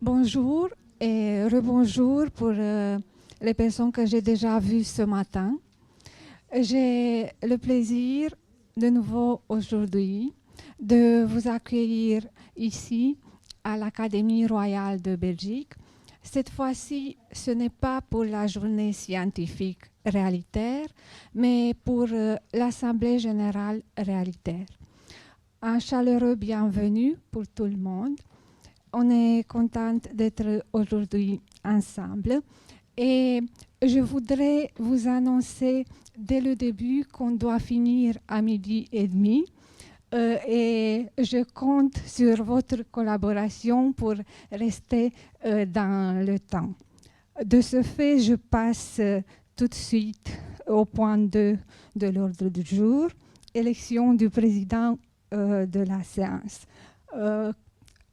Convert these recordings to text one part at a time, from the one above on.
Bonjour et rebonjour pour les personnes que j'ai déjà vues ce matin. J'ai le plaisir de nouveau aujourd'hui de vous accueillir ici à l'Académie royale de Belgique. Cette fois-ci, ce n'est pas pour la journée scientifique réalitaire, mais pour l'Assemblée générale réalitaire. Un chaleureux bienvenue pour tout le monde. On est contente d'être aujourd'hui ensemble et je voudrais vous annoncer dès le début qu'on doit finir à 12h30 et je compte sur votre collaboration pour rester dans le temps. De ce fait, je passe tout de suite au point 2 de l'ordre du jour, élection du président de la séance.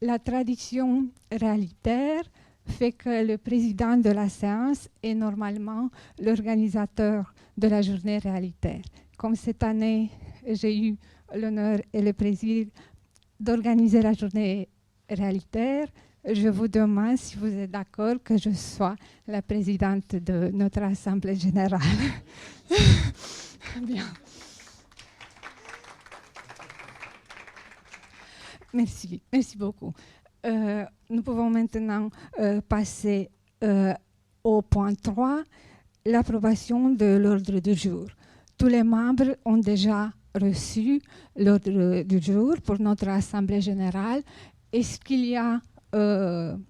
La tradition réalitaire fait que le président de la séance est normalement l'organisateur de la journée réalitaire. Comme cette année, j'ai eu l'honneur et le plaisir d'organiser la journée réalitaire, je vous demande si vous êtes d'accord que je sois la présidente de notre Assemblée générale. Bien. Merci, merci beaucoup. Nous pouvons maintenant passer au point 3, l'approbation de l'ordre du jour. Tous les membres ont déjà reçu l'ordre du jour pour notre Assemblée générale. Est-ce qu'il y a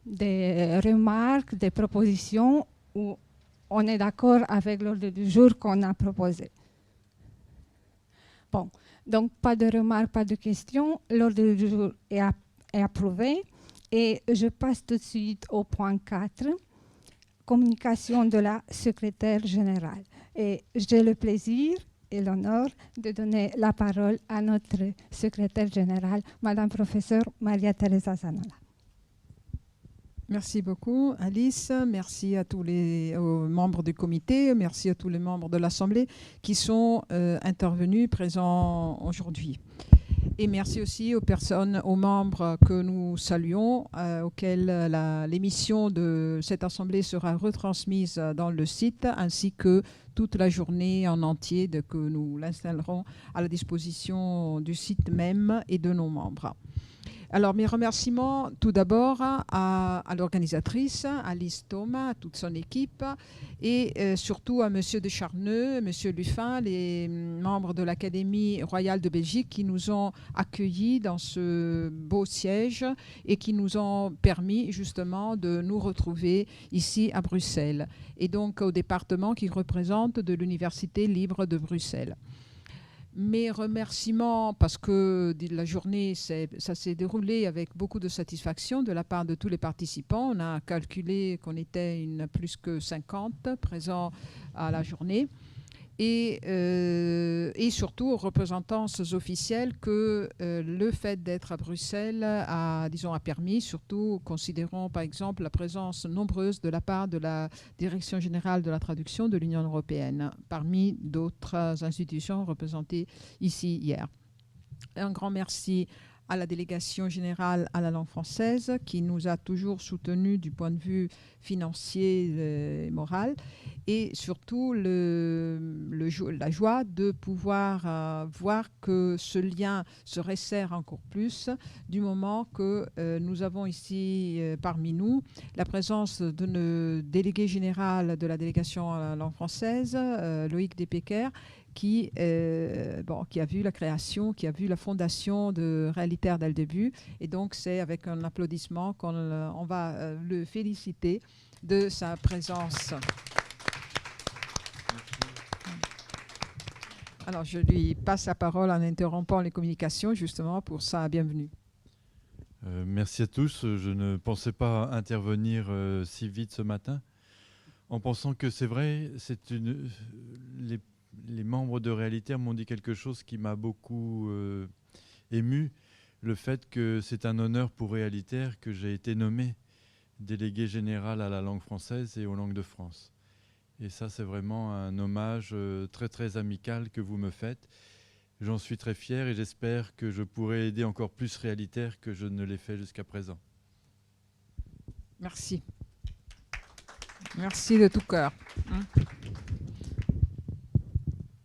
des remarques, des propositions ou on est d'accord avec l'ordre du jour qu'on a proposé? Bon. Donc, pas de remarques, pas de questions. L'ordre du jour est approuvé. Et je passe tout de suite au point 4, communication de la secrétaire générale. Et j'ai le plaisir et l'honneur de donner la parole à notre secrétaire générale, Madame professeure Maria Teresa Zanola. Merci beaucoup, Alice. Merci à tous les membres du comité. Merci à tous les membres de l'Assemblée qui sont intervenus, présents aujourd'hui. Et merci aussi aux personnes, aux membres que nous saluons, auxquels l'émission de cette Assemblée sera retransmise dans le site, ainsi que toute la journée en entier que nous l'installerons à la disposition du site même et de nos membres. Alors, mes remerciements tout d'abord à l'organisatrice, Alice Thomas, à toute son équipe, et surtout à M. de Charneux, M. Luffin, les membres de l'Académie royale de Belgique qui nous ont accueillis dans ce beau siège et qui nous ont permis justement de nous retrouver ici à Bruxelles, et donc au département qui représente de l'Université libre de Bruxelles. Mes remerciements, parce que la journée, ça s'est déroulé avec beaucoup de satisfaction de la part de tous les participants. On a calculé qu'on était plus que 50 présents à la journée. Et surtout aux représentances officielles que le fait d'être à Bruxelles a permis, surtout considérant par exemple la présence nombreuse de la part de la Direction générale de la traduction de l'Union européenne, parmi d'autres institutions représentées ici hier. Un grand merci à la délégation générale à la langue française qui nous a toujours soutenus du point de vue financier et moral, et surtout la joie de pouvoir voir que ce lien se resserre encore plus du moment que nous avons ici parmi nous la présence de notre délégué général de la délégation à la langue française, Loïc Despecker, qui a vu la création, qui a vu la fondation de Réalitaire dès le début. Et donc, c'est avec un applaudissement qu'on va le féliciter de sa présence. Alors, je lui passe la parole en interrompant les communications, justement, pour sa bienvenue. Merci à tous. Je ne pensais pas intervenir si vite ce matin, en pensant que c'est vrai, les membres de Réalitaire m'ont dit quelque chose qui m'a beaucoup ému, le fait que c'est un honneur pour Réalitaire que j'ai été nommé délégué général à la langue française et aux langues de France. Et ça, c'est vraiment un hommage très très amical que vous me faites. J'en suis très fier et j'espère que je pourrai aider encore plus Réalitaire que je ne l'ai fait jusqu'à présent. Merci. Merci de tout cœur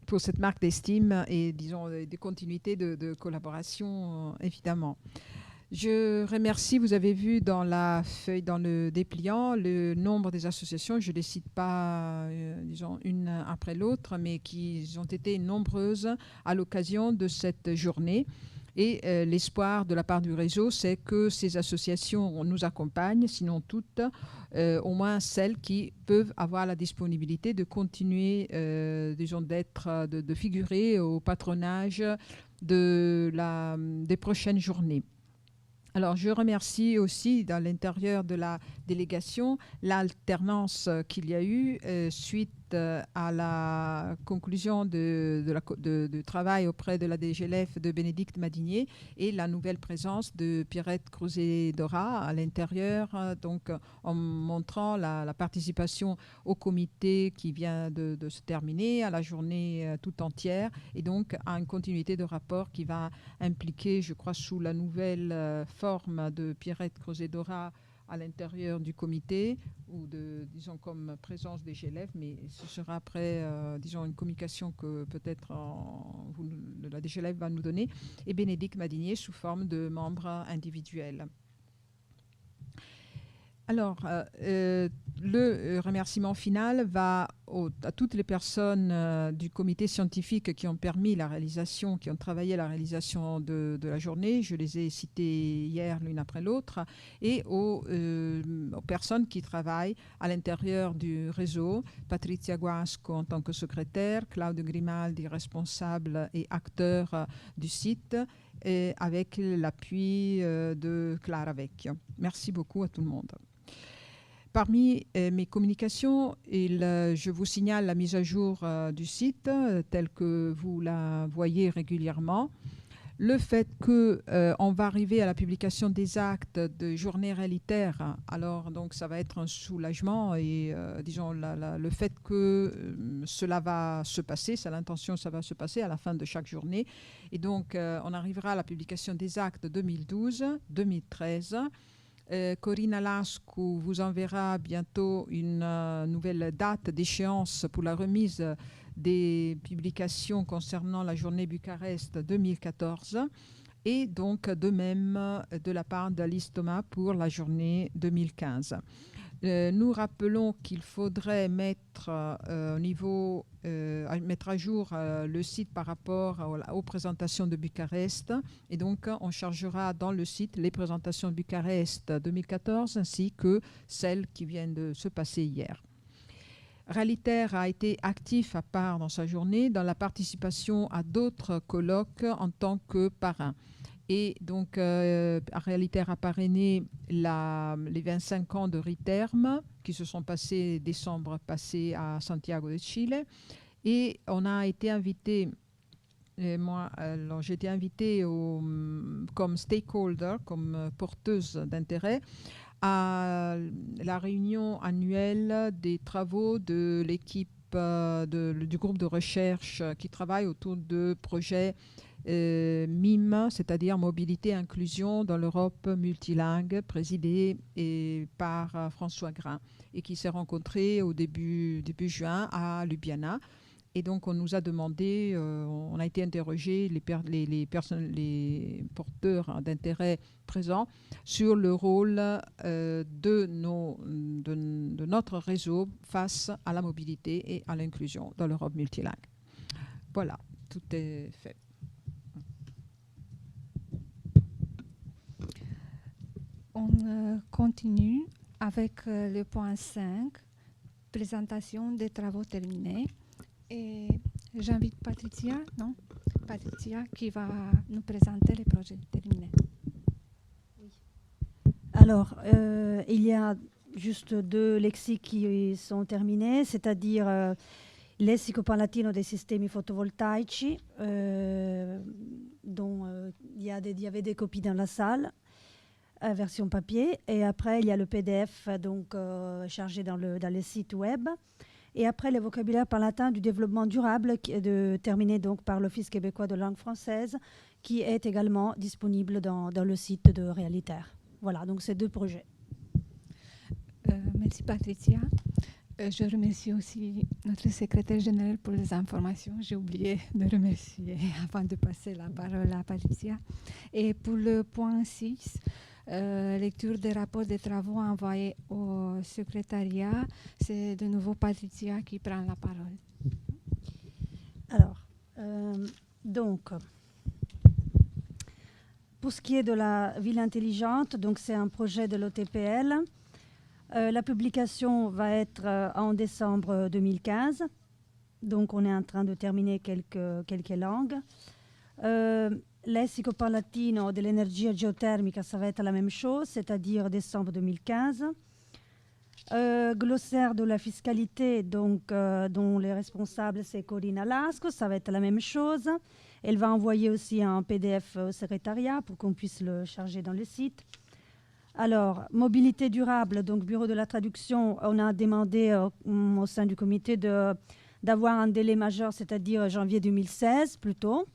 pour cette marque d'estime et, disons, des continuités de collaboration, évidemment. Je remercie, vous avez vu dans la feuille, dans le dépliant, le nombre des associations. Je ne les cite pas, disons, une après l'autre, mais qui ont été nombreuses à l'occasion de cette journée. Et l'espoir de la part du réseau, c'est que ces associations nous accompagnent, sinon toutes, au moins celles qui peuvent avoir la disponibilité de continuer, disons, de figurer au patronage des prochaines journées. Alors, je remercie aussi, dans l'intérieur de la délégation, l'alternance qu'il y a eu suite à la conclusion du travail auprès de la DGLF de Bénédicte Madinier et la nouvelle présence de Pierrette Crozet-Dora à l'intérieur, donc en montrant la participation au comité qui vient de se terminer, à la journée tout entière, et donc à une continuité de rapport qui va impliquer, je crois, sous la nouvelle forme de Pierrette Crozet-Dora à l'intérieur du comité ou disons, comme présence des GLF, mais ce sera après, disons, une communication que peut-être la DGLF va nous donner, et Bénédicte Madinier sous forme de membre individuel. Alors, le remerciement final va à toutes les personnes du comité scientifique qui ont permis la réalisation, qui ont travaillé à la réalisation de la journée. Je les ai citées hier l'une après l'autre, et aux personnes qui travaillent à l'intérieur du réseau. Patrizia Guasco en tant que secrétaire, Claudio Grimaldi, responsable et acteur du site, et avec l'appui de Clara Vecchio. Merci beaucoup à tout le monde. Parmi mes communications, je vous signale la mise à jour du site tel que vous la voyez régulièrement. Le fait qu'on va arriver à la publication des actes de journée réalitaire, alors donc ça va être un soulagement et disons le fait que cela va se passer, c'est l'intention, ça va se passer à la fin de chaque journée. Et donc on arrivera à la publication des actes 2012-2013. Corinna Lascu vous enverra bientôt une nouvelle date d'échéance pour la remise des publications concernant la journée Bucarest 2014 et donc de même de la part d'Alice Thomas pour la journée 2015. Nous rappelons qu'il faudrait mettre mettre à jour le site par rapport aux présentations de Bucarest, et donc on chargera dans le site les présentations de Bucarest 2014 ainsi que celles qui viennent de se passer hier. Realitaire a été actif à part dans sa journée dans la participation à d'autres colloques en tant que parrain. Et donc, Realitaire a parrainé les 25 ans de RITERM qui se sont passés décembre passé à Santiago de Chile. Et on a été invité, j'ai été invitée comme stakeholder, comme porteuse d'intérêt, à la réunion annuelle des travaux de l'équipe du groupe de recherche qui travaille autour de projets MIME, c'est-à-dire Mobilité et Inclusion dans l'Europe multilingue, présidé par François Grain, et qui s'est rencontré au début juin à Ljubljana. Et donc, on nous a demandé, on a été interrogé, les porteurs d'intérêt présents, sur le rôle de notre réseau face à la mobilité et à l'inclusion dans l'Europe multilingue. Voilà, tout est fait. On continue avec le point 5, présentation des travaux terminés. Et j'invite Patrizia qui va nous présenter les projets terminés. Oui. Alors, il y a juste 2 lexiques qui sont terminés, c'est-à-dire Lessico Palatino dei sistemi fotovoltaici, dont il y avait des copies dans la salle, version papier, et après il y a le PDF donc chargé dans le site web. Et après, le vocabulaire par latin du développement durable, terminé donc par l'Office québécois de langue française, qui est également disponible dans le site de Realitaire. Voilà, donc ces 2 projets. Merci Patricia. Je remercie aussi notre secrétaire général pour les informations. J'ai oublié de remercier avant de passer la parole à Patricia. Et pour le point 6, lecture des rapports des travaux envoyés au secrétariat, c'est de nouveau Patricia qui prend la parole. Alors, donc, pour ce qui est de la ville intelligente, donc c'est un projet de l'OTPL. La publication va être en décembre 2015. Donc, on est en train de terminer quelques langues. Lessico parlatino dell'energia geotermica, ça va être la même chose, c'est-à-dire décembre 2015. Glossaire de la fiscalité, donc, dont les responsables, c'est Corina Lasco, ça va être la même chose. Elle va envoyer aussi un PDF au secrétariat pour qu'on puisse le charger dans le site. Alors, mobilité durable, donc bureau de la traduction, on a demandé au sein du comité d'avoir un délai majeur, c'est-à-dire janvier 2016 plutôt.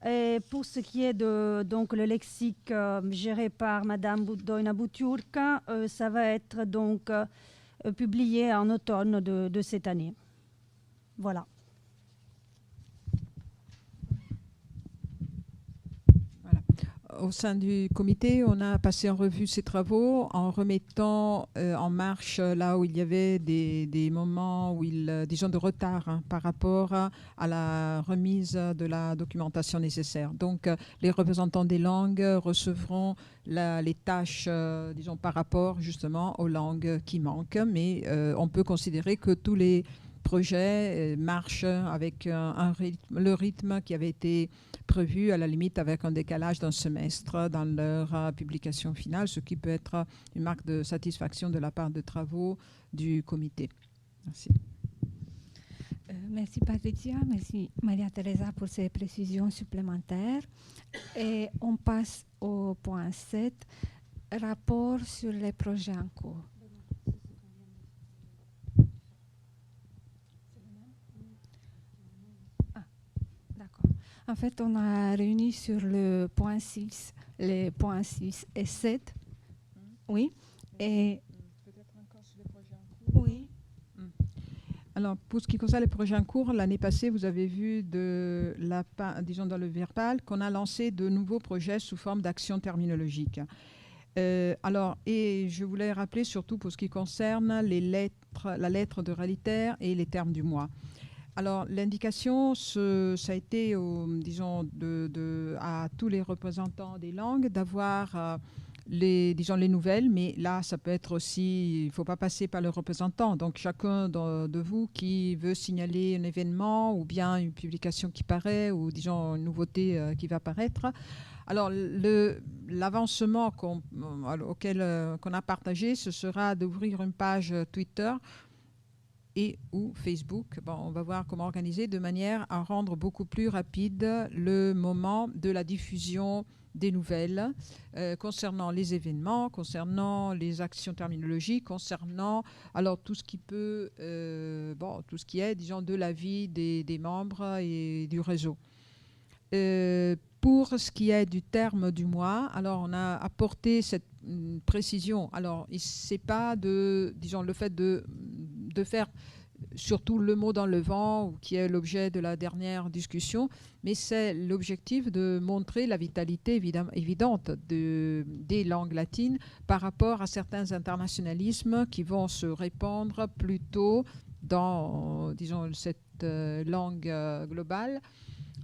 Et pour ce qui est de donc, le lexique géré par Madame Doina Butiurca, ça va être donc publié en automne de cette année. Voilà. Au sein du comité, on a passé en revue ces travaux en remettant en marche là où il y avait des moments où disons de retard par rapport à la remise de la documentation nécessaire. Donc, les représentants des langues recevront les tâches, disons, par rapport justement aux langues qui manquent, mais on peut considérer que tous les projets marchent avec le rythme qui avait été prévu, à la limite avec un décalage d'un semestre dans leur publication finale, ce qui peut être une marque de satisfaction de la part des travaux du comité. Merci. Merci Patricia, merci Maria Teresa pour ces précisions supplémentaires. Et on passe au point 7, rapport sur les projets en cours. En fait, on a réuni sur le point 6, les points 6 et 7. Oui. Et peut-être encore sur les projets en cours. Oui. Alors, pour ce qui concerne les projets en cours, l'année passée, vous avez vu disons dans le verbal qu'on a lancé de nouveaux projets sous forme d'actions terminologiques. Alors, et je voulais rappeler surtout pour ce qui concerne la lettre de réalitaire et les termes du mois. Alors, l'indication, ça a été, disons, à tous les représentants des langues d'avoir les nouvelles, mais là, ça peut être aussi, il ne faut pas passer par le représentant. Donc, chacun de vous qui veut signaler un événement ou bien une publication qui paraît ou, disons, une nouveauté qui va paraître. Alors, l'avancement qu'on a partagé, ce sera d'ouvrir une page Twitter et ou Facebook. Bon, on va voir comment organiser de manière à rendre beaucoup plus rapide le moment de la diffusion des nouvelles concernant les événements, concernant les actions terminologiques, concernant alors tout ce qui peut, tout ce qui est, disons, de la vie des membres et du réseau. Pour ce qui est du terme du mois, alors on a apporté cette précision. Alors, c'est pas disons, le fait de faire surtout le mot dans le vent, qui est l'objet de la dernière discussion, mais c'est l'objectif de montrer la vitalité évidente des langues latines par rapport à certains internationalismes qui vont se répandre plutôt dans, disons, cette langue globale.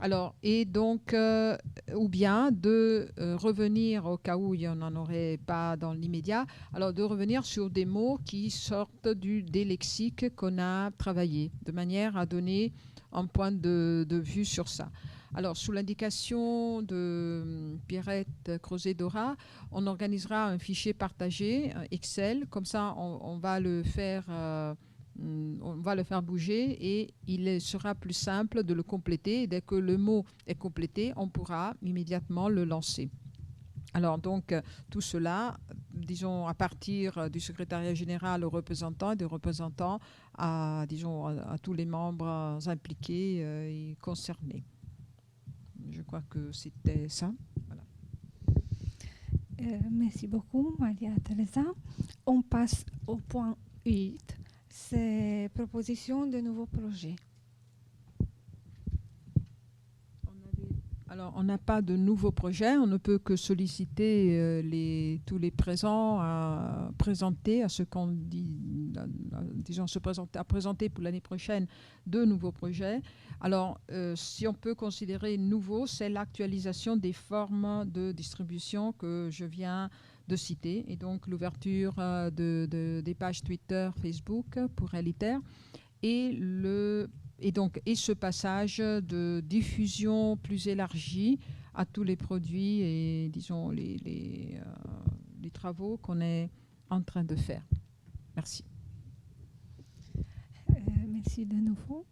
Alors, et donc, ou bien de revenir, au cas où il n'y en aurait pas dans l'immédiat, alors de revenir sur des mots qui sortent des lexiques qu'on a travaillés, de manière à donner un point de vue sur ça. Alors, sous l'indication de Pierrette Crozet-Dora, on organisera un fichier partagé, Excel, comme ça on va le faire... on va le faire bouger et il sera plus simple de le compléter. Et dès que le mot est complété, on pourra immédiatement le lancer. Alors donc, tout cela, disons, à partir du secrétariat général aux représentants et des représentants à tous les membres impliqués et concernés. Je crois que c'était ça. Voilà. Merci beaucoup, Maria Teresa. on passe au point 8, c'est proposition de nouveaux projets. Alors, on n'a pas de nouveaux projets. On ne peut que solliciter tous les présents à présenter, à ce qu'on dit, disons, à présenter pour l'année prochaine de nouveaux projets. Alors, si on peut considérer nouveau, c'est l'actualisation des formes de distribution que je viens de citer, et donc l'ouverture des pages Twitter, Facebook pour Realitaire, et ce passage de diffusion plus élargie à tous les produits et, disons, les travaux qu'on est en train de faire. Merci. Merci de nouveau.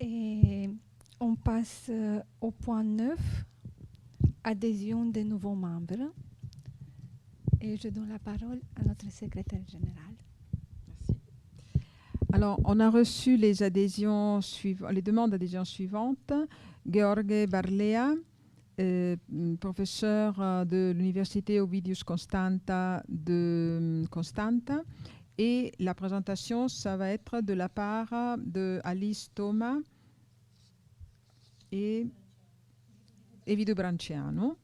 Et on passe au point 9, adhésion des nouveaux membres. Et je donne la parole à notre secrétaire général. Merci. Alors, on a reçu les demandes d'adhésion suivantes. Gheorghe Barlea, professeur de l'Université Ovidius Constanta de Constanta. Et la présentation, ça va être de la part de Alice Thomas et Evido Branciano.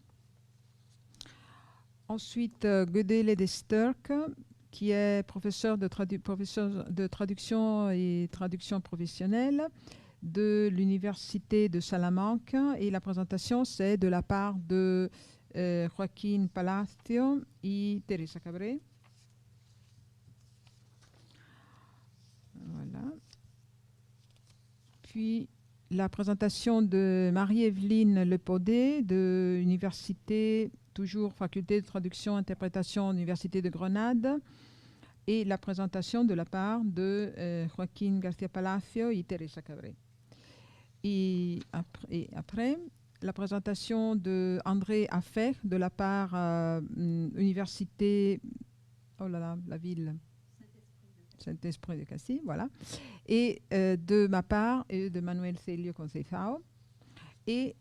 Ensuite, Gödele de Sturck, qui est professeur de traduction et traduction professionnelle de l'Université de Salamanque. Et la présentation, c'est de la part de Joaquín Palacio et Teresa Cabré. Voilà. Puis la présentation de Marie-Evelyne Lepaudet de l'Université, toujours Faculté de Traduction et Interprétation, Université de Grenade. Et la présentation de la part de Joaquín García Palacio et Teresa Cabré. Et après, la présentation de André Affer de la part Université, oh là là, la ville Saint-Esprit de Cassis, voilà. Et de ma part et de Manuel Celio Conceição. Et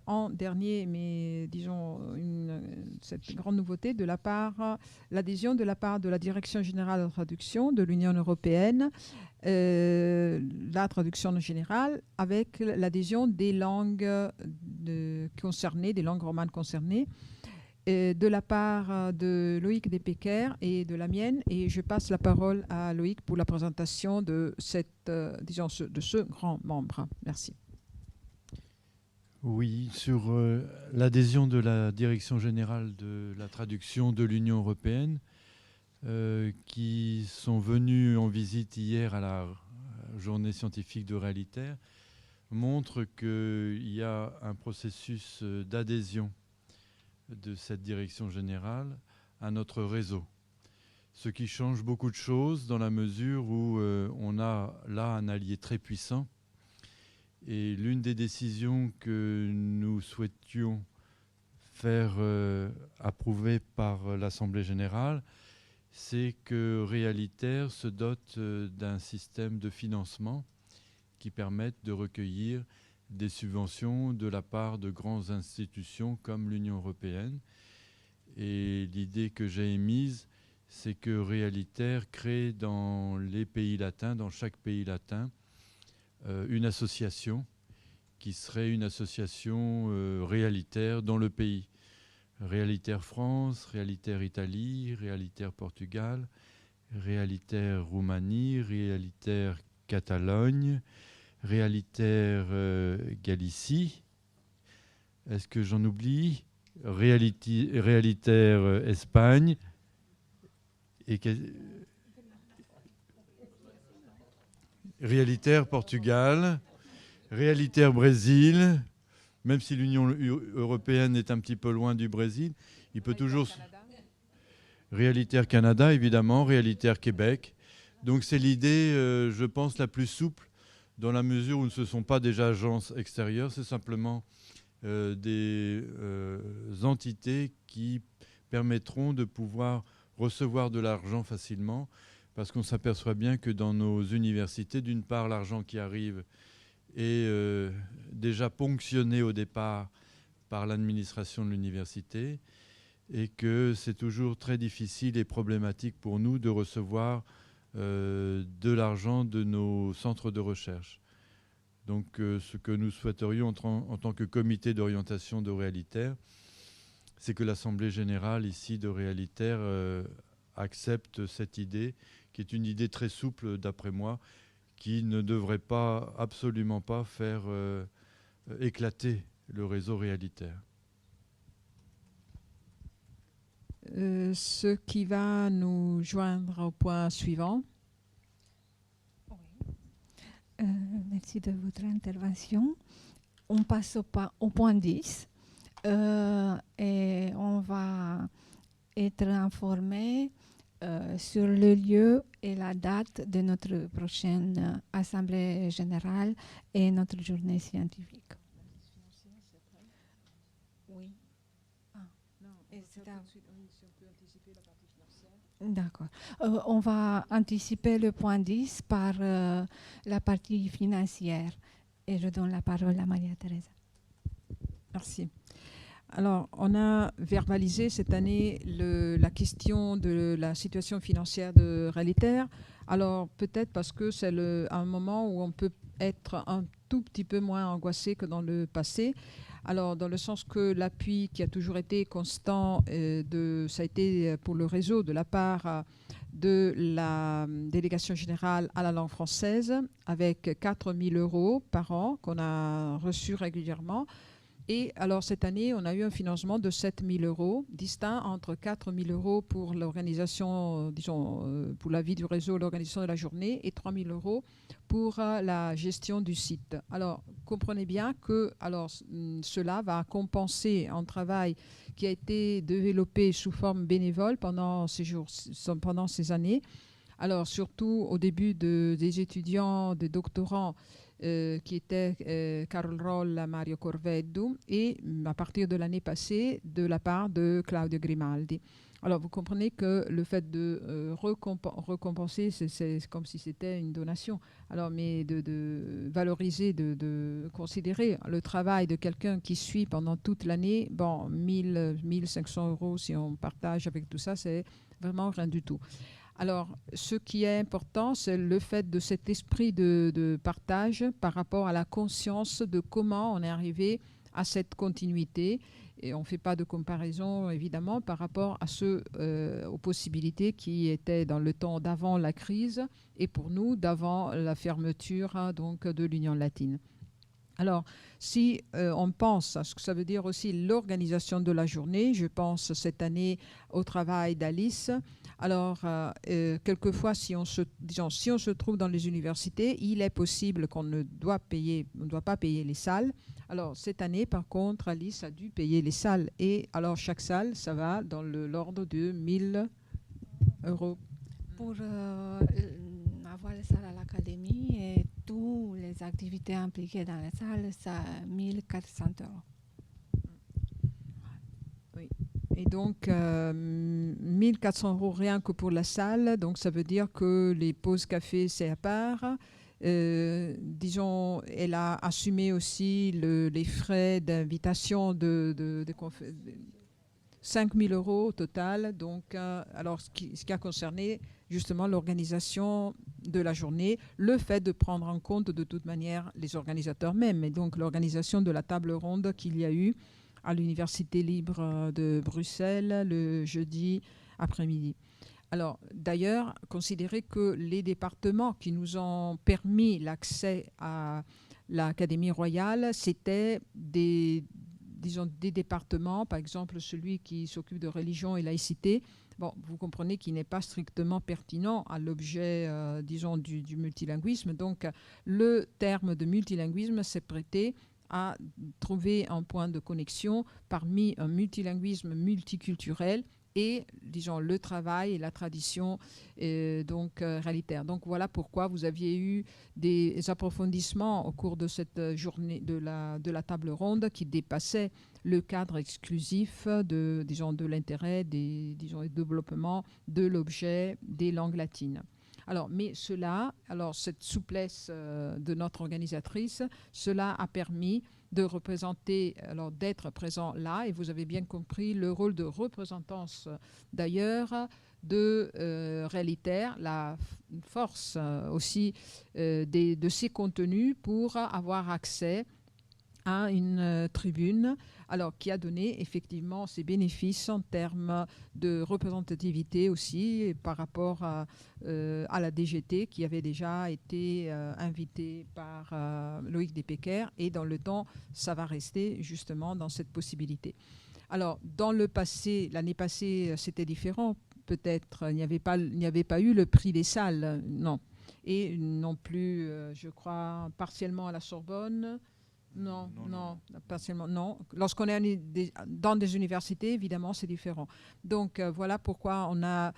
en dernier, mais disons cette grande nouveauté, l'adhésion de la part de la Direction générale de traduction de l'Union européenne, la traduction générale, avec l'adhésion des langues concernées, des langues romanes concernées, de la part de Loïc Despecker et de la mienne. Et je passe la parole à Loïc pour la présentation de ce grand membre. Merci. Oui, sur l'adhésion de la Direction générale de la traduction de l'Union européenne, qui sont venus en visite hier à la journée scientifique de Realitaire, montre qu'il y a un processus d'adhésion de cette Direction générale à notre réseau. Ce qui change beaucoup de choses dans la mesure où on a là un allié très puissant. Et l'une des décisions que nous souhaitions faire approuver par l'Assemblée générale, c'est que Realitaire se dote d'un système de financement qui permette de recueillir des subventions de la part de grandes institutions comme l'Union européenne. Et l'idée que j'ai émise, c'est que Realitaire crée dans les pays latins, dans chaque pays latin, une association qui serait une association réalitaire dans le pays. Realitaire France, Realitaire Italie, Realitaire Portugal, Realitaire Roumanie, Realitaire Catalogne, Realitaire Galicie. Est-ce que j'en oublie? Realitaire Espagne. Et Realitaire Portugal, Realitaire Brésil, même si l'Union européenne est un petit peu loin du Brésil, il peut toujours... Realitaire Canada, évidemment, Realitaire Québec. Donc c'est l'idée, je pense, la plus souple, dans la mesure où ce ne sont pas des agences extérieures, c'est simplement des entités qui permettront de pouvoir recevoir de l'argent facilement, parce qu'on s'aperçoit bien que dans nos universités, d'une part, l'argent qui arrive est déjà ponctionné au départ par l'administration de l'université. et que c'est toujours très difficile et problématique pour nous de recevoir de l'argent de nos centres de recherche. Donc ce que nous souhaiterions en tant que comité d'orientation de Realitaire, c'est que l'Assemblée générale ici de Realitaire accepte cette idée, qui est une idée très souple d'après moi, qui ne devrait pas, absolument pas, faire éclater le réseau Realitaire. Ce qui va nous joindre au point suivant. Merci de votre intervention. On passe au point 10 et on va être informé sur le lieu et la date de notre prochaine Assemblée générale et notre journée scientifique. Oui. D'accord. On va anticiper le point 10 par la partie financière. Et je donne la parole à Maria-Teresa. Merci. Alors, on a verbalisé cette année la question de la situation financière de Realitaire. Alors, peut-être parce que c'est un moment où on peut être un tout petit peu moins angoissé que dans le passé. Alors, dans le sens que l'appui qui a toujours été constant, ça a été pour le réseau de la part de la délégation générale à la langue française, avec 4 000 € par an qu'on a reçu régulièrement. Et alors, cette année, on a eu un financement de 7 000 €, distinct entre 4 000 € pour l'organisation, disons, pour la vie du réseau, l'organisation de la journée, et 3 000 € pour la gestion du site. Alors, comprenez bien que cela va compenser un travail qui a été développé sous forme bénévole pendant ces années. Alors, surtout au début des étudiants, des doctorants, qui étaient Carol Roll, Mario Corveddu, et à partir de l'année passée, de la part de Claudio Grimaldi. Alors, vous comprenez que le fait de récompenser, c'est comme si c'était une donation. Alors, mais de valoriser, de considérer le travail de quelqu'un qui suit pendant toute l'année, bon, 1500 € si on partage avec tout ça, c'est vraiment rien du tout. Alors, ce qui est important, c'est le fait de cet esprit de partage par rapport à la conscience de comment on est arrivé à cette continuité. Et on ne fait pas de comparaison, évidemment, par rapport aux possibilités qui étaient dans le temps d'avant la crise et pour nous, d'avant la fermeture donc, de l'Union latine. Alors, si on pense à ce que ça veut dire aussi l'organisation de la journée, je pense cette année au travail d'Alice. Alors, quelquefois, si on se trouve dans les universités, il est possible qu'on ne doit pas payer les salles. Alors, cette année, par contre, Alice a dû payer les salles. Et alors, chaque salle, ça va dans l'ordre de 1 000 €. Pour avoir la salle à l'académie et toutes les activités impliquées dans la salle, c'est 1 400 €. Oui. Et donc, 1 400 € rien que pour la salle. Donc, ça veut dire que les pauses café, c'est à part. Disons, elle a assumé aussi les frais d'invitation de 5 000 € au total. Donc, alors, ce qui a concerné justement l'organisation de la journée, le fait de prendre en compte de toute manière les organisateurs même, et donc l'organisation de la table ronde qu'il y a eu à l'Université libre de Bruxelles le jeudi après-midi. Alors, d'ailleurs, considérez que les départements qui nous ont permis l'accès à l'Académie royale, c'était des départements, par exemple celui qui s'occupe de religion et laïcité. Bon, vous comprenez qu'il n'est pas strictement pertinent à l'objet, du multilinguisme. Donc, le terme de multilinguisme s'est prêté à trouver un point de connexion parmi un multilinguisme multiculturel et, disons, le travail et la tradition réalitaire. Donc, voilà pourquoi vous aviez eu des approfondissements au cours de cette journée de la table ronde qui dépassaient le cadre exclusif de l'intérêt, du développement de l'objet des langues latines. Alors, mais cette souplesse de notre organisatrice, cela a permis de représenter, alors d'être présent là, et vous avez bien compris le rôle de représentance d'ailleurs de Réalitaire, la force aussi de ces contenus pour avoir accès à une tribune, alors qui a donné effectivement ses bénéfices en termes de représentativité aussi et par rapport à la DGT qui avait déjà été invitée par Loïc Despecker, et dans le temps, ça va rester justement dans cette possibilité. Alors, dans le passé, l'année passée, c'était différent. Peut-être, il n'y avait pas eu le prix des salles, non. Et non plus, je crois, partiellement à la Sorbonne. Non, partiellement, non. Lorsqu'on est dans des universités, évidemment, c'est différent. Donc, voilà pourquoi on a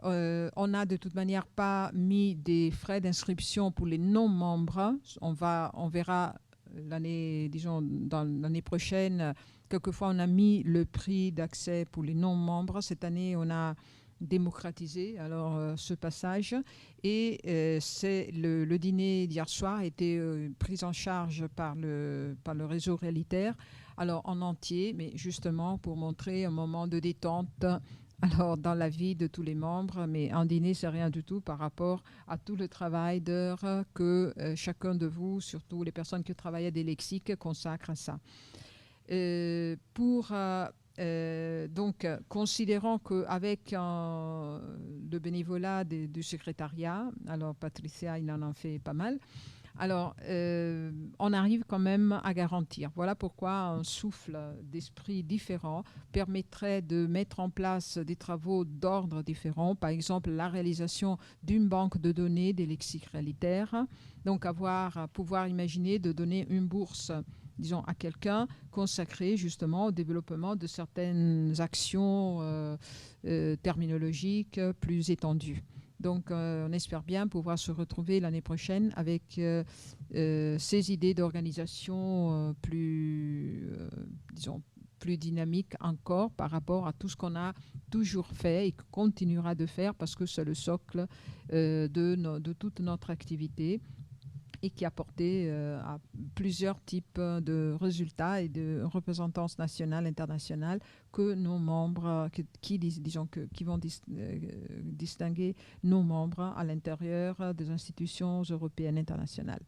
de toute manière pas mis des frais d'inscription pour les non-membres. On verra dans l'année prochaine. Quelquefois, on a mis le prix d'accès pour les non-membres. Cette année, on a démocratisé alors ce passage, et c'est le dîner d'hier soir a été pris en charge par le réseau Réalitaire, alors en entier, mais justement pour montrer un moment de détente alors dans la vie de tous les membres. Mais un dîner, c'est rien du tout par rapport à tout le travail d'heures que chacun de vous, surtout les personnes qui travaillent à des lexiques, consacrent à ça. Donc, considérant qu'avec le bénévolat du secrétariat, alors Patricia, il en a fait pas mal, alors on arrive quand même à garantir. Voilà pourquoi un souffle d'esprit différent permettrait de mettre en place des travaux d'ordre différent, par exemple la réalisation d'une banque de données des lexiques réalitaires, donc pouvoir imaginer de donner une bourse, disons, à quelqu'un consacré justement au développement de certaines actions terminologiques plus étendues. Donc, on espère bien pouvoir se retrouver l'année prochaine avec ces idées d'organisation disons, plus dynamiques encore par rapport à tout ce qu'on a toujours fait et qu'on continuera de faire, parce que c'est le socle de toute notre activité, et qui a porté à plusieurs types de résultats et de représentance nationale, internationale, que nos membres, qui vont distinguer nos membres à l'intérieur des institutions européennes internationales.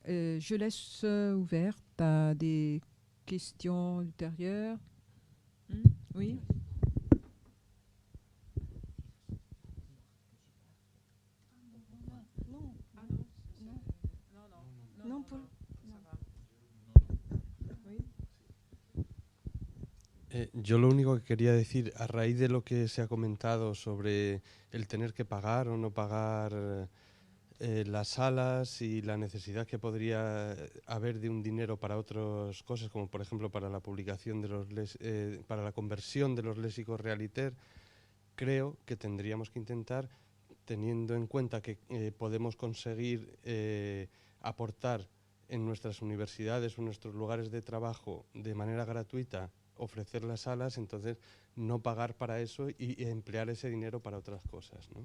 Je laisse ouverte à des questions ultérieures. Oui. Yo lo único que quería decir, a raíz de lo que se ha comentado sobre el tener que pagar o no pagar las salas y la necesidad que podría haber de un dinero para otras cosas, como por ejemplo para la publicación de para la conversión de los léxicos Réalitaire, creo que tendríamos que intentar, teniendo en cuenta que podemos conseguir aportar en nuestras universidades o en nuestros lugares de trabajo de manera gratuita, ofrecer las salas, entonces no pagar para eso y emplear ese dinero para otras cosas, ¿no?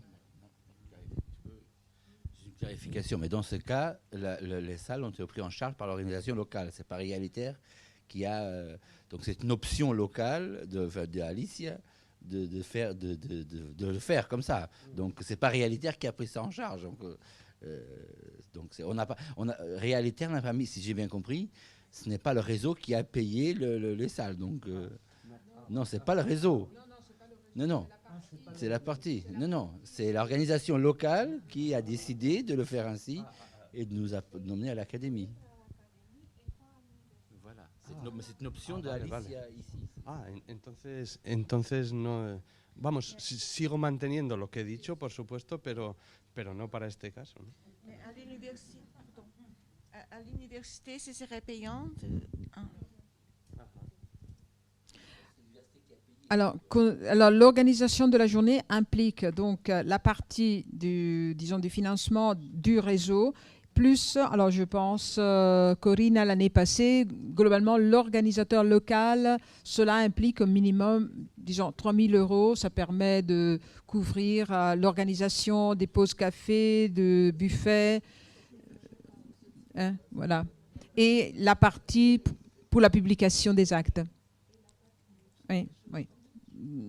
Une clarification, mais dans ce cas, les salles ont été prises en charge par l'organisation locale. C'est pas Réalitaire qui a... donc c'est une option locale de Alicia de le faire comme ça. Donc c'est pas Réalitaire qui a pris ça en charge. Donc Réalitaire n'a pas mis, si j'ai bien compris, ce n'est pas le réseau qui a payé les salles. Donc, non, ce n'est pas le réseau. Non, c'est la partie. Non, c'est l'organisation locale qui a décidé de le faire ainsi et de nous emmener à l'académie. Voilà, c'est une option de Alicia ici. Entonces no... Vamos, sigo manteniendo lo que he dicho, por supuesto, pero no para este caso, ¿no? À l'université, ce serait payant Alors, l'organisation de la journée implique donc la partie du financement du réseau, plus, alors je pense, Corinne, l'année passée, globalement, l'organisateur local, cela implique au minimum, disons, 3 000 €. Ça permet de couvrir l'organisation des pauses café, de buffets, voilà. et la partie pour la publication des actes. Oui, oui.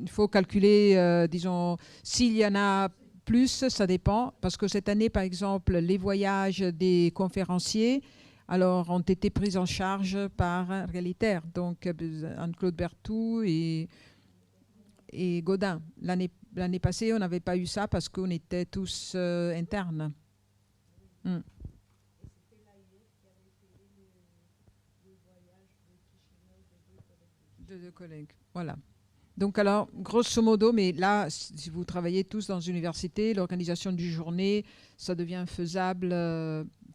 Il faut calculer, disons, s'il y en a plus, ça dépend, parce que cette année, par exemple, les voyages des conférenciers alors, ont été pris en charge par Réalitaire, donc Anne-Claude Berthoud et Gaudin. L'année passée, on n'avait pas eu ça parce qu'on était tous internes. De deux collègues, voilà. Donc alors, grosso modo, mais là, si vous travaillez tous dans une université, l'organisation du journée, ça devient faisable,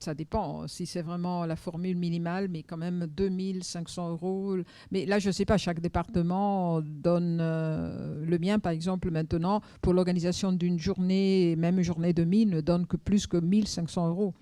ça dépend, si c'est vraiment la formule minimale, mais quand même 2500 €. Mais là, je ne sais pas, chaque département donne, le mien par exemple maintenant, pour l'organisation d'une journée, même une journée et demie, ne donne que plus que 1500 €.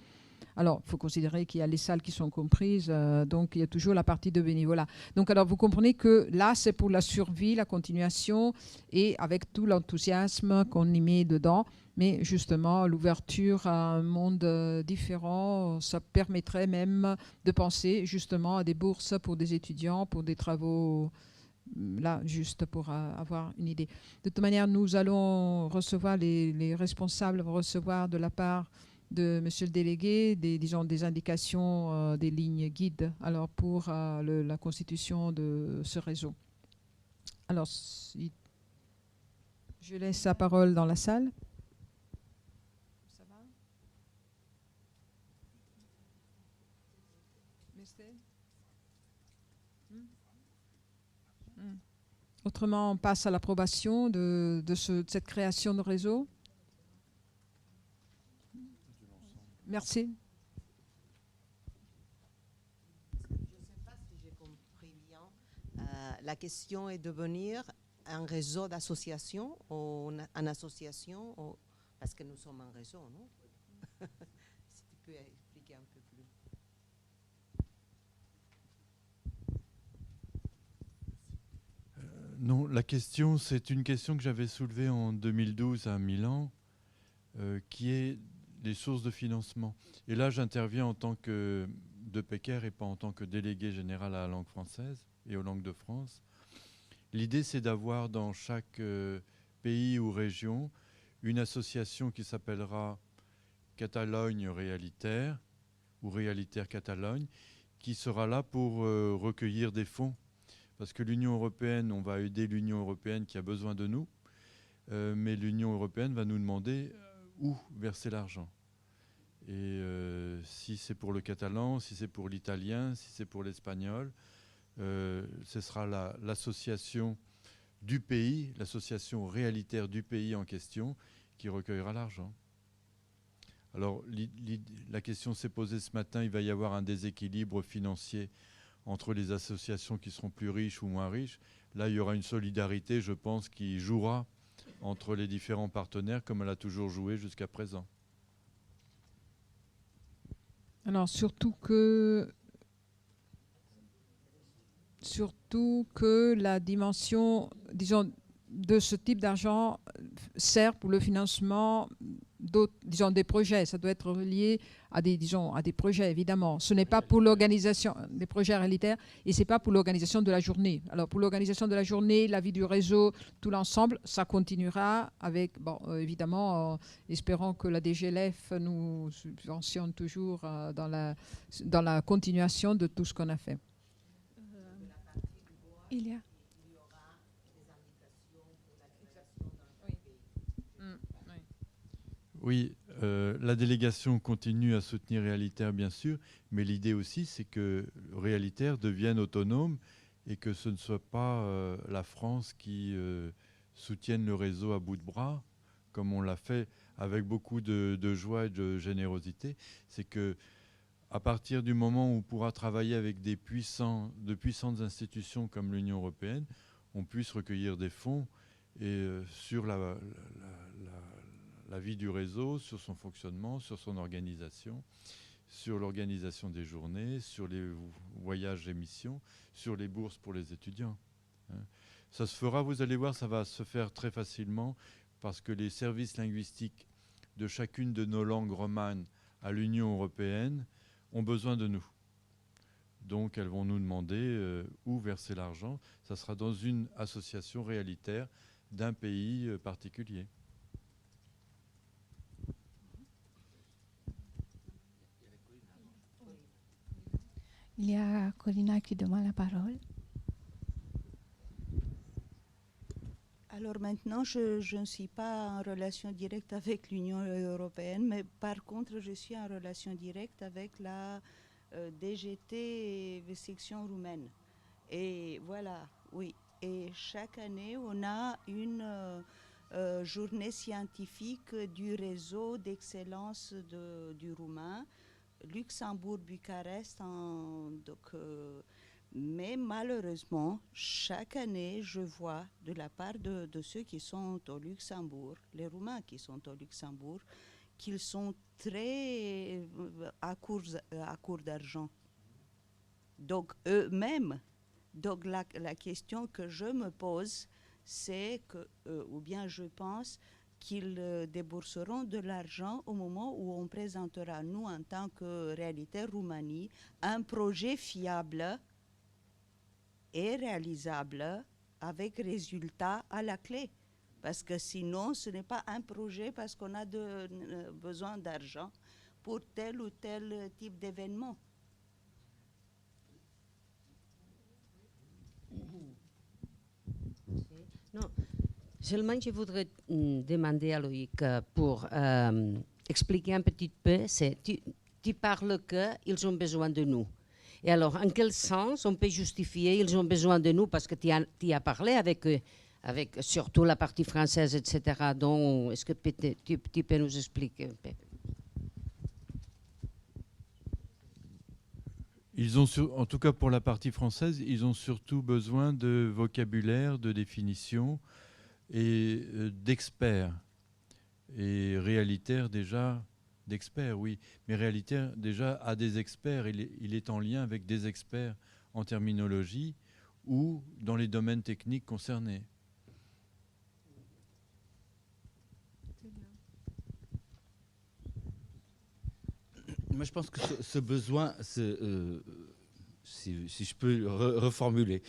Alors, il faut considérer qu'il y a les salles qui sont comprises, donc il y a toujours la partie de bénévolat. Donc, alors, vous comprenez que là, c'est pour la survie, la continuation, et avec tout l'enthousiasme qu'on y met dedans. Mais justement, l'ouverture à un monde différent, ça permettrait même de penser justement à des bourses pour des étudiants, pour des travaux, là, juste pour avoir une idée. De toute manière, nous allons recevoir, les responsables vont recevoir de la part de monsieur le délégué, disons, des indications, des lignes guides alors pour la constitution de ce réseau. Alors, je laisse la parole dans la salle. Ça va? Autrement, on passe à l'approbation de cette création de réseau. Merci. Je ne sais pas si j'ai compris bien. La question est de devenir un réseau d'associations ou une association, parce que nous sommes un réseau, non? Si tu peux expliquer un peu plus. Non, la question, c'est une question que j'avais soulevée en 2012 à Milan, qui est les sources de financement. Et là, j'interviens en tant que de Pecker et pas en tant que délégué général à la langue française et aux langues de France. L'idée, c'est d'avoir dans chaque pays ou région une association qui s'appellera Catalogne Réalitaire ou Réalitaire Catalogne, qui sera là pour recueillir des fonds. Parce que l'Union européenne, on va aider l'Union européenne qui a besoin de nous, mais l'Union européenne va nous demander où verser l'argent. Et si c'est pour le catalan, si c'est pour l'italien, si c'est pour l'espagnol, ce sera l'association du pays, l'association réalitaire du pays en question qui recueillera l'argent. Alors la question s'est posée ce matin, il va y avoir un déséquilibre financier entre les associations qui seront plus riches ou moins riches. Là, il y aura une solidarité, je pense, qui jouera entre les différents partenaires comme elle a toujours joué jusqu'à présent. Alors, surtout que la dimension, disons, de ce type d'argent sert pour le financement disons, des projets. Ça doit être relié à des projets, évidemment. Ce n'est pas pour l'organisation des projets réalitaires et ce n'est pas pour l'organisation de la journée. Alors, pour l'organisation de la journée, la vie du réseau, tout l'ensemble, ça continuera avec, bon, évidemment, espérons que la DGLF nous subventionne toujours dans la continuation de tout ce qu'on a fait. Il y a. Oui, la délégation continue à soutenir Réalitaire, bien sûr, mais l'idée aussi, c'est que Réalitaire devienne autonome et que ce ne soit pas la France qui soutienne le réseau à bout de bras, comme on l'a fait avec beaucoup de joie et de générosité. C'est que à partir du moment où on pourra travailler avec de puissantes institutions comme l'Union européenne, on puisse recueillir des fonds et sur la vie du réseau, sur son fonctionnement, sur son organisation, sur l'organisation des journées, sur les voyages et missions, sur les bourses pour les étudiants. Ça se fera, vous allez voir, ça va se faire très facilement parce que les services linguistiques de chacune de nos langues romanes à l'Union européenne ont besoin de nous. Donc elles vont nous demander où verser l'argent. Ça sera dans une association réalitaire d'un pays particulier. Il y a Corina qui demande la parole. Alors maintenant, je ne suis pas en relation directe avec l'Union européenne, mais par contre, je suis en relation directe avec la DGT section roumaine. Et voilà, oui. Et chaque année, on a une journée scientifique du réseau d'excellence du roumain, Luxembourg-Bucarest. Mais malheureusement, chaque année, je vois de la part de ceux qui sont au Luxembourg, les Roumains qui sont au Luxembourg, qu'ils sont très à court d'argent. Donc eux-mêmes, donc la question que je me pose, c'est que, ou bien je pense, qu'ils débourseront de l'argent au moment où on présentera, nous, en tant que Réalité Roumanie, un projet fiable et réalisable avec résultat à la clé. Parce que sinon, ce n'est pas un projet parce qu'on a besoin d'argent pour tel ou tel type d'événement. Non, seulement je voudrais demander à Loïc pour expliquer un petit peu, tu parles qu'ils ont besoin de nous. Et alors, en quel sens on peut justifier ils ont besoin de nous parce que tu as parlé avec eux, avec surtout la partie française, etc. Donc, est-ce que tu peux nous expliquer un peu? Ils ont en tout cas pour la partie française, ils ont surtout besoin de vocabulaire, de définition et d'experts. Et réalitaire déjà, d'experts, oui. Mais réalitaire déjà a des experts. Il est en lien avec des experts en terminologie ou dans les domaines techniques concernés. Moi, je pense que ce besoin, si je peux reformuler,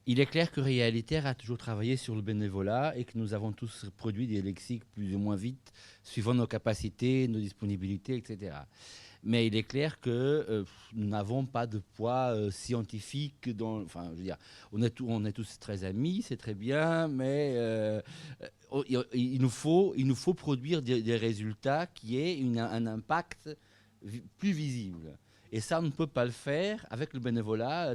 il est clair que Réalitaire a toujours travaillé sur le bénévolat et que nous avons tous produit des lexiques plus ou moins vite, suivant nos capacités, nos disponibilités, etc. Mais il est clair que nous n'avons pas de poids scientifique. Enfin, je veux dire, on est tous très amis, c'est très bien, mais il nous faut produire des résultats qui aient un impact plus visible. Et ça, on ne peut pas le faire avec le bénévolat.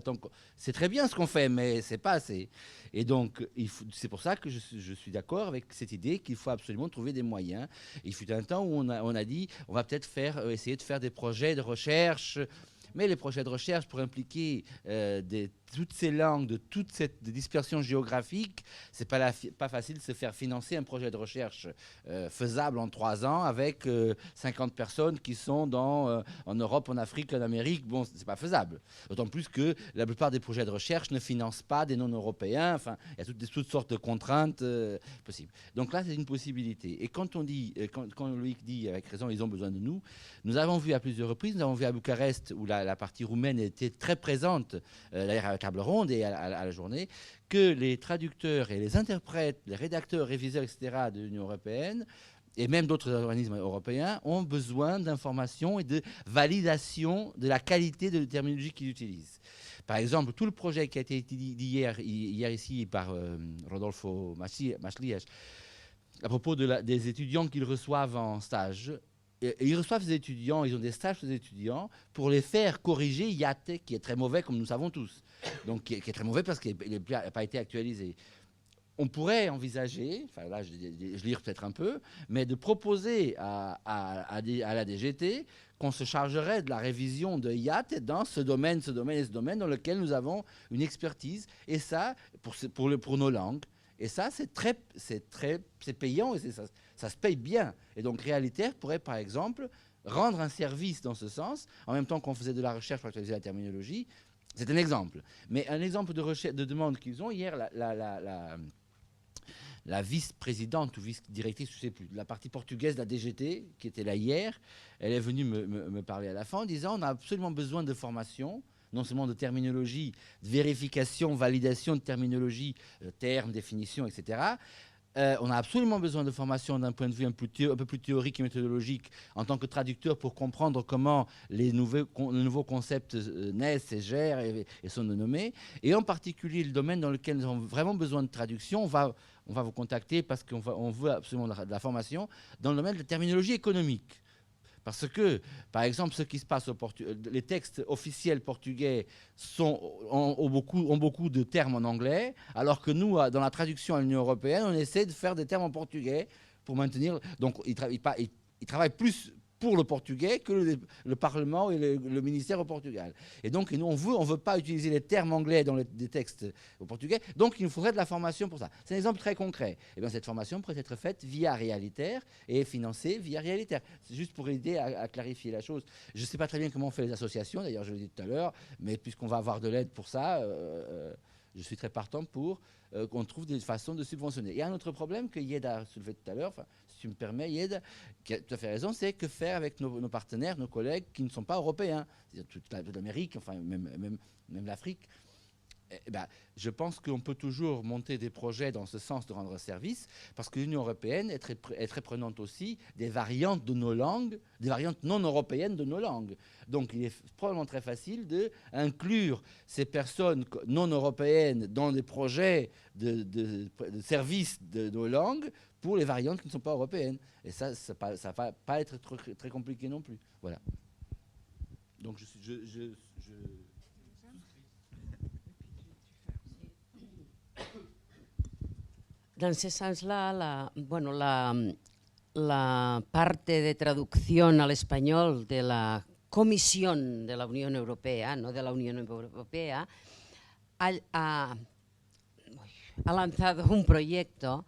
C'est très bien ce qu'on fait, mais ce n'est pas assez. Et donc, c'est pour ça que je suis d'accord avec cette idée qu'il faut absolument trouver des moyens. Il fut un temps où on a dit on va peut-être essayer de faire des projets de recherche. Mais les projets de recherche pour impliquer toutes ces langues, de toute cette dispersion géographique, c'est pas facile de se faire financer un projet de recherche faisable en 3 ans avec 50 personnes qui sont en Europe, en Afrique, en Amérique. Bon, c'est pas faisable. D'autant plus que la plupart des projets de recherche ne financent pas des non-européens. Enfin, il y a toutes sortes de contraintes possibles. Donc là, c'est une possibilité. Et quand Loïc dit avec raison, ils ont besoin de nous, nous avons vu à plusieurs reprises, nous avons vu à Bucarest où la partie roumaine était très présente, d'ailleurs à la table ronde et à la journée, que les traducteurs et les interprètes, les rédacteurs, réviseurs, etc. de l'Union européenne, et même d'autres organismes européens, ont besoin d'informations et de validation de la qualité de la terminologie qu'ils utilisent. Par exemple, tout le projet qui a été dit hier ici par Rodolfo Maslias, à propos des étudiants qu'ils reçoivent en stage. Et ils reçoivent des étudiants, ils ont des stages des étudiants pour les faire corriger IATE, qui est très mauvais, comme nous savons tous. Donc, qui est très mauvais parce qu'il n'a pas été actualisé. On pourrait envisager, enfin là, je lire peut-être un peu, mais de proposer à la DGT qu'on se chargerait de la révision de IATE dans ce domaine et ce domaine dans lequel nous avons une expertise. Et ça, pour nos langues. Et ça, c'est payant et ça se paye bien. Et donc, Réalitaire pourrait, par exemple, rendre un service dans ce sens, en même temps qu'on faisait de la recherche pour actualiser la terminologie. C'est un exemple. Mais un exemple de demande qu'ils ont, hier, la vice-présidente ou vice-directrice, je ne sais plus, de la partie portugaise de la DGT, qui était là hier, elle est venue me parler à la fin en disant on a absolument besoin de formation, non seulement de terminologie, de vérification, validation de terminologie, termes, définitions, etc. On a absolument besoin de formation d'un point de vue un peu plus théorique et méthodologique en tant que traducteur pour comprendre comment les nouveaux concepts naissent et gèrent et sont nommés. Et en particulier, le domaine dans lequel nous avons vraiment besoin de traduction, on va vous contacter parce qu'on veut absolument de la formation dans le domaine de la terminologie économique. Parce que, par exemple, ce qui se passe au Portugal, les textes officiels portugais ont beaucoup de termes en anglais, alors que nous, dans la traduction à l'Union européenne, on essaie de faire des termes en portugais pour maintenir. Donc, ils travaillent plus pour le portugais que le Parlement et le ministère au Portugal. Et donc, nous, on veut pas utiliser les termes anglais dans les textes au portugais, donc il nous faudrait de la formation pour ça. C'est un exemple très concret. Et bien, cette formation pourrait être faite via Realitaire et financée via Realitaire. C'est juste pour aider à clarifier la chose. Je ne sais pas très bien comment on fait les associations, d'ailleurs, je l'ai dit tout à l'heure, mais puisqu'on va avoir de l'aide pour ça, je suis très partant pour qu'on trouve des façons de subventionner. Il y a un autre problème que Yed a soulevé tout à l'heure, si tu me permets, Yed, qui a tout à fait raison, c'est que faire avec nos partenaires, nos collègues qui ne sont pas européens, c'est-à-dire toute l'Amérique, enfin même l'Afrique. Je pense qu'on peut toujours monter des projets dans ce sens de rendre service, parce que l'Union européenne est très prenante aussi des variantes de nos langues, des variantes non européennes de nos langues. Donc il est probablement très facile d'inclure ces personnes non européennes dans des projets de service de nos langues pour les variantes qui ne sont pas européennes. Et ça ne va pas être très compliqué non plus. Voilà. Donc Dans ce sens-là, la parte de traducción al español de la Comisión de la Unión Europea, no de la Unión Europea, ha lanzado un proyecto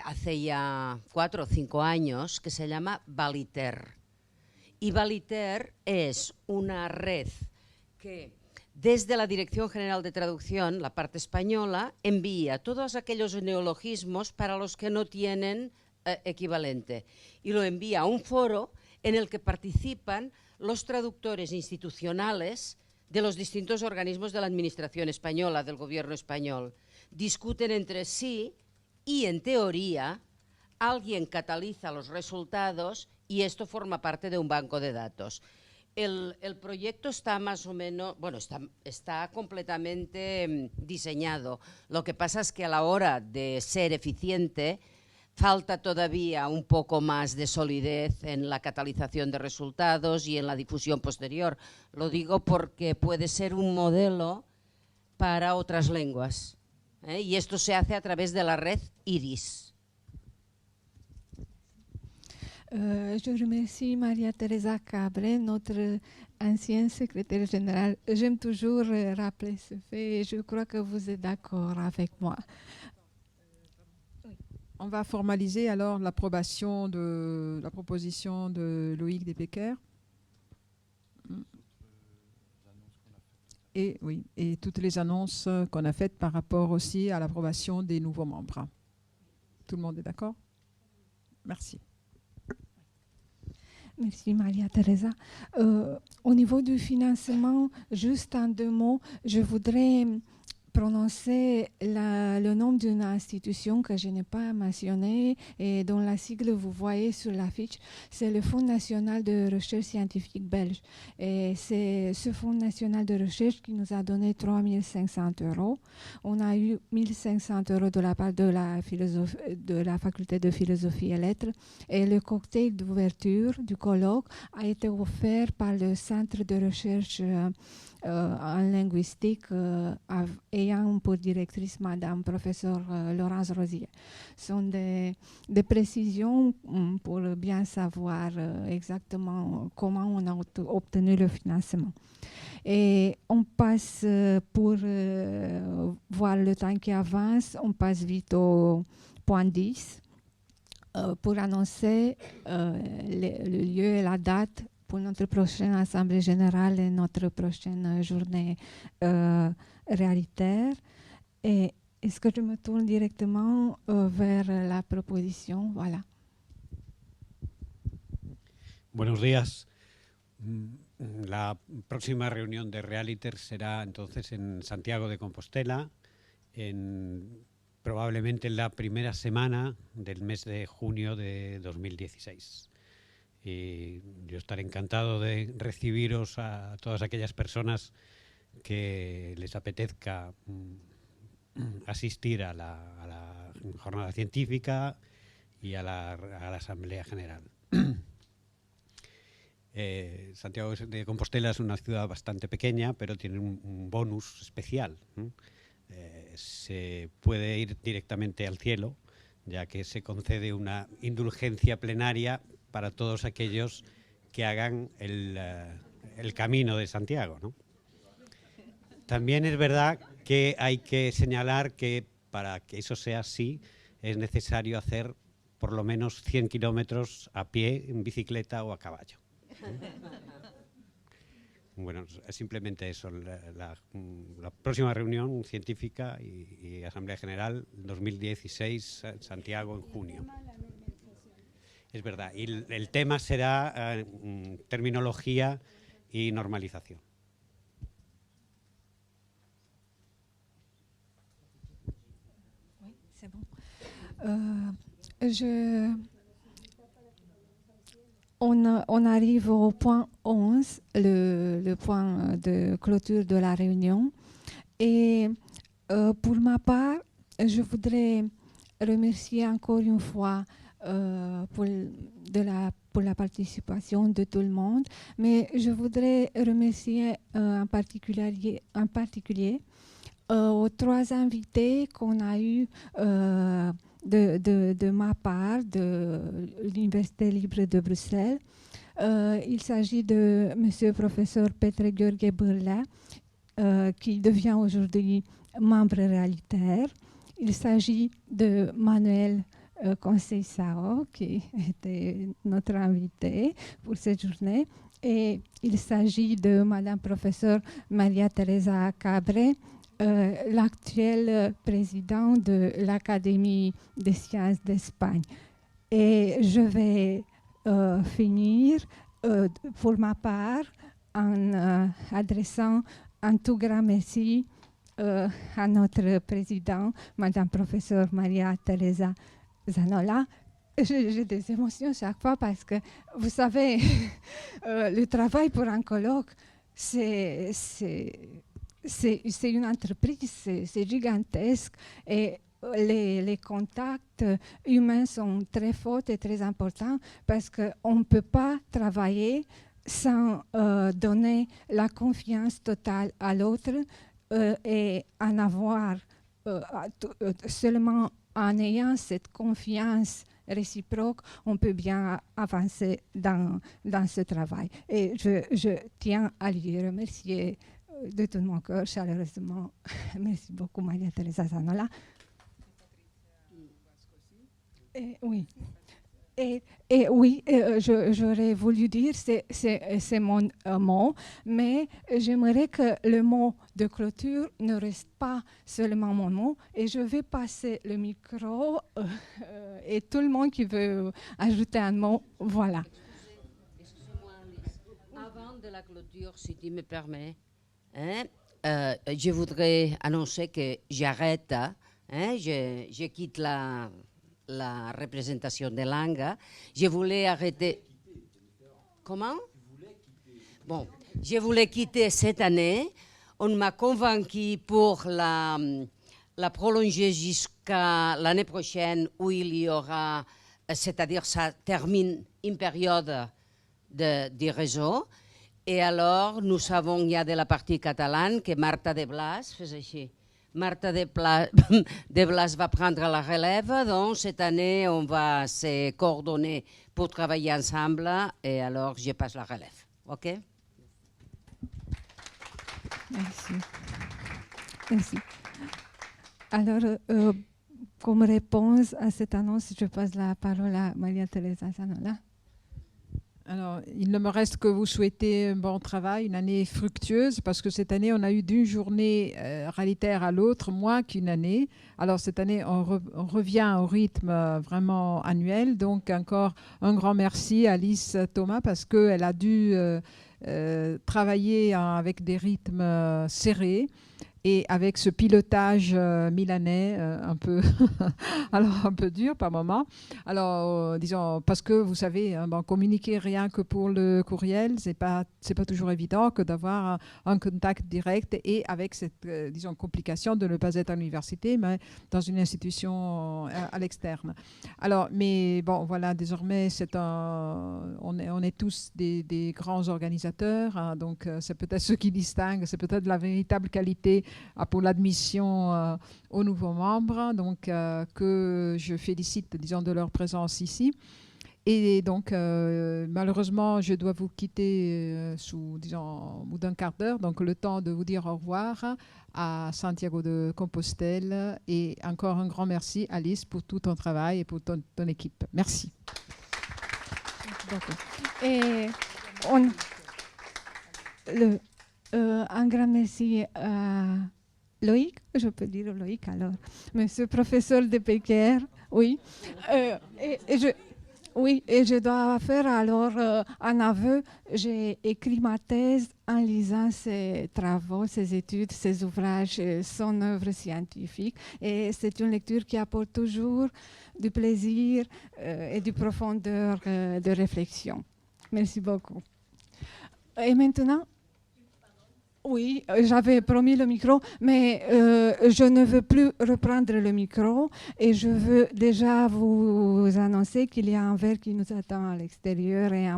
hace ya 4 o 5 años que se llama Valiter. Y Valiter es una red que desde la Dirección General de Traducción, la parte española, envía todos aquellos neologismos para los que no tienen equivalente y lo envía a un foro en el que participan los traductores institucionales de los distintos organismos de la Administración española, del Gobierno español. Discuten entre sí y, en teoría, alguien cataliza los resultados y esto forma parte de un banco de datos. El proyecto está más o menos, bueno, está completamente diseñado. Lo que pasa es que a la hora de ser eficiente falta todavía un poco más de solidez en la catalización de resultados y en la difusión posterior. Lo digo porque puede ser un modelo para otras lenguas. Y esto se hace a través de la red IRIS. Je remercie Maria-Teresa Cabre, notre ancienne secrétaire générale. J'aime toujours rappeler ce fait et je crois que vous êtes d'accord avec moi. On va formaliser alors l'approbation de la proposition de Loïc Despecker. Et toutes les annonces qu'on a faites par rapport aussi à l'approbation des nouveaux membres. Tout le monde est d'accord? Merci. Merci Maria-Teresa. Au niveau du financement, juste en 2 mots, je voudrais prononcer le nom d'une institution que je n'ai pas mentionnée et dont la sigle vous voyez sur l'affiche, c'est le Fonds national de recherche scientifique belge. Et c'est ce Fonds national de recherche qui nous a donné 3 500 €. On a eu 1 500 € de la part de la faculté de philosophie et lettres. Et le cocktail d'ouverture du colloque a été offert par le centre de recherche en linguistique ayant pour directrice Madame Professeur Laurence Rosier. Ce sont des précisions pour bien savoir exactement comment on a obtenu le financement. Et on passe, pour voir le temps qui avance, on passe vite au point 10 pour annoncer le lieu et la date pour notre prochaine Assemblée générale et notre prochaine journée réalitaire. Et est-ce que je me tourne directement vers la proposition? Voilà. Buenos días. La próxima reunión de Realiter será entonces en Santiago de Compostela, probablemente en la primera semana del mes de junio de 2016. Y yo estaré encantado de recibiros a todas aquellas personas que les apetezca asistir a la jornada científica y a la Asamblea General. Santiago de Compostela es una ciudad bastante pequeña, pero tiene un bonus especial. Se puede ir directamente al cielo, ya que se concede una indulgencia plenaria para todos aquellos que hagan el camino de Santiago, ¿no? También es verdad que hay que señalar que para que eso sea así es necesario hacer por lo menos 100 kilómetros a pie, en bicicleta o a caballo. Bueno, es simplemente eso, la próxima reunión científica y Asamblea General 2016, Santiago, en junio. Es verdad, y el tema será terminología y normalización. Oui, c'est bon. On arrive au point 11, le point de clôture de la réunion. Et pour ma part, je voudrais remercier encore une fois pour la participation de tout le monde. Mais je voudrais remercier en particulier aux 3 invités qu'on a eus de ma part, de l'Université libre de Bruxelles. Il s'agit de monsieur professeur Petre Gheorghe Bârlea, qui devient aujourd'hui membre réalitaire. Il s'agit de Manuel Conceição, qui était notre invité pour cette journée. Et il s'agit de madame professeure Maria Teresa Cabre, l'actuel président de l'Académie des sciences d'Espagne. Et je vais finir pour ma part en adressant un tout grand merci à notre président, madame professeure Maria Teresa Zanola. J'ai des émotions chaque fois parce que, vous savez, le travail pour un colloque, c'est une entreprise, c'est gigantesque et les contacts humains sont très forts et très importants parce qu'on ne peut pas travailler sans donner la confiance totale à l'autre et en avoir seulement en ayant cette confiance réciproque, on peut bien avancer dans ce travail. Et je tiens à lui remercier de tout mon cœur, chaleureusement. Merci beaucoup, Maria Teresa Zanola. Oui. Et oui, j'aurais voulu dire, c'est mon mot, mais j'aimerais que le mot de clôture ne reste pas seulement mon mot. Et je vais passer le micro et tout le monde qui veut ajouter un mot, voilà. Excusez-moi, Alice. Avant de la clôture, si tu me permets, je voudrais annoncer que j'arrête, je quitte la représentation des langues. Je voulais arrêter. Comment? Bon, je voulais quitter cette année. On m'a convaincu pour la prolonger jusqu'à l'année prochaine où il y aura, c'est-à-dire ça termine une période du réseau. Et alors, nous savons, il y a de la partie catalane que Marta de Blas faisait ici. Marta de Blas va prendre la relève, donc cette année, on va se coordonner pour travailler ensemble et alors je passe la relève. OK? Merci. Merci. Alors, comme réponse à cette annonce, je passe la parole à Maria Teresa Zanola. Alors, il ne me reste que vous souhaiter un bon travail, une année fructueuse, parce que cette année, on a eu d'une journée réalitaire à l'autre, moins qu'une année. Alors, cette année, on revient au rythme vraiment annuel. Donc, encore un grand merci à Alice Thomas, parce qu'elle a dû travailler avec des rythmes serrés. Et avec ce pilotage milanais un peu, alors un peu dur par moment. Alors, disons, parce que vous savez, bon, communiquer rien que pour le courriel, c'est pas toujours évident que d'avoir un contact direct et avec cette, disons, complication de ne pas être à l'université, mais dans une institution à l'externe. Alors, mais bon, voilà, désormais, on est tous des grands organisateurs, hein, donc c'est peut-être ce qui distingue, c'est peut-être la véritable qualité pour l'admission aux nouveaux membres, donc que je félicite, disons, de leur présence ici. Et donc, malheureusement, je dois vous quitter sous, disons, au bout d'un quart d'heure, donc le temps de vous dire au revoir à Santiago de Compostelle. Et encore un grand merci, Alice, pour tout ton travail et pour ton équipe. Merci. Et un grand merci à Loïc, je peux dire Loïc alors, monsieur professeur de Péquer, oui. Et je dois faire alors un aveu. J'ai écrit ma thèse en lisant ses travaux, ses études, ses ouvrages, son œuvre scientifique. Et c'est une lecture qui apporte toujours du plaisir et du profondeur de réflexion. Merci beaucoup. Et maintenant, oui, j'avais promis le micro, mais je ne veux plus reprendre le micro et je veux déjà vous annoncer qu'il y a un verre qui nous attend à l'extérieur et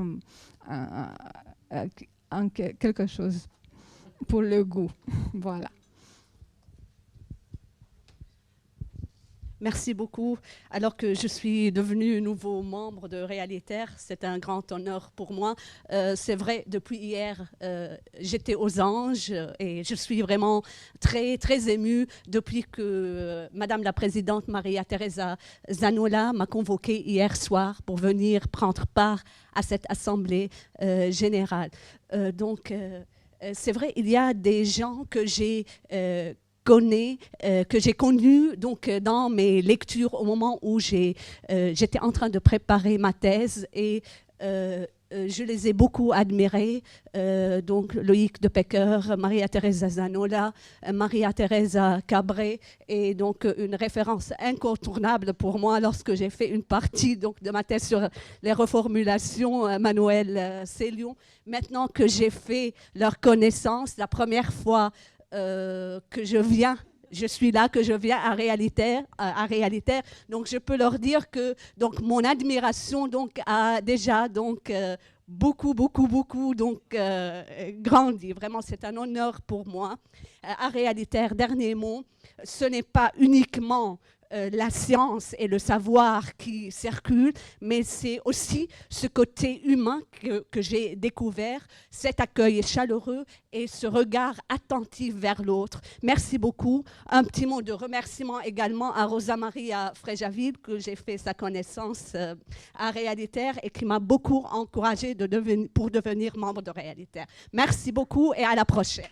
quelque chose pour le goût. Voilà. Merci beaucoup. Alors que je suis devenue nouveau membre de Réalitaire, c'est un grand honneur pour moi. C'est vrai, depuis hier, j'étais aux anges et je suis vraiment très, très émue depuis que Madame la Présidente Maria Teresa Zanola m'a convoquée hier soir pour venir prendre part à cette Assemblée générale. Donc, c'est vrai, il y a des gens que j'ai que j'ai connu donc dans mes lectures au moment où j'étais en train de préparer ma thèse et je les ai beaucoup admirés, donc Loïc de Péquer, Maria Teresa Zanola, Maria Teresa Cabré, et donc une référence incontournable pour moi lorsque j'ai fait une partie donc, de ma thèse sur les reformulations, Manuel Célion. Maintenant que j'ai fait leur connaissance, la première fois que je suis là, que je viens à Réalitaire, donc je peux leur dire que donc mon admiration donc a déjà donc beaucoup donc grandi. Vraiment, c'est un honneur pour moi. À Réalitaire, dernier mot, ce n'est pas uniquement la science et le savoir qui circulent, mais c'est aussi ce côté humain que j'ai découvert, cet accueil chaleureux et ce regard attentif vers l'autre. Merci beaucoup. Un petit mot de remerciement également à Rosa Maria Frejaville, que j'ai fait sa connaissance à Réalitaire et qui m'a beaucoup encouragée pour devenir membre de Réalitaire. Merci beaucoup et à la prochaine.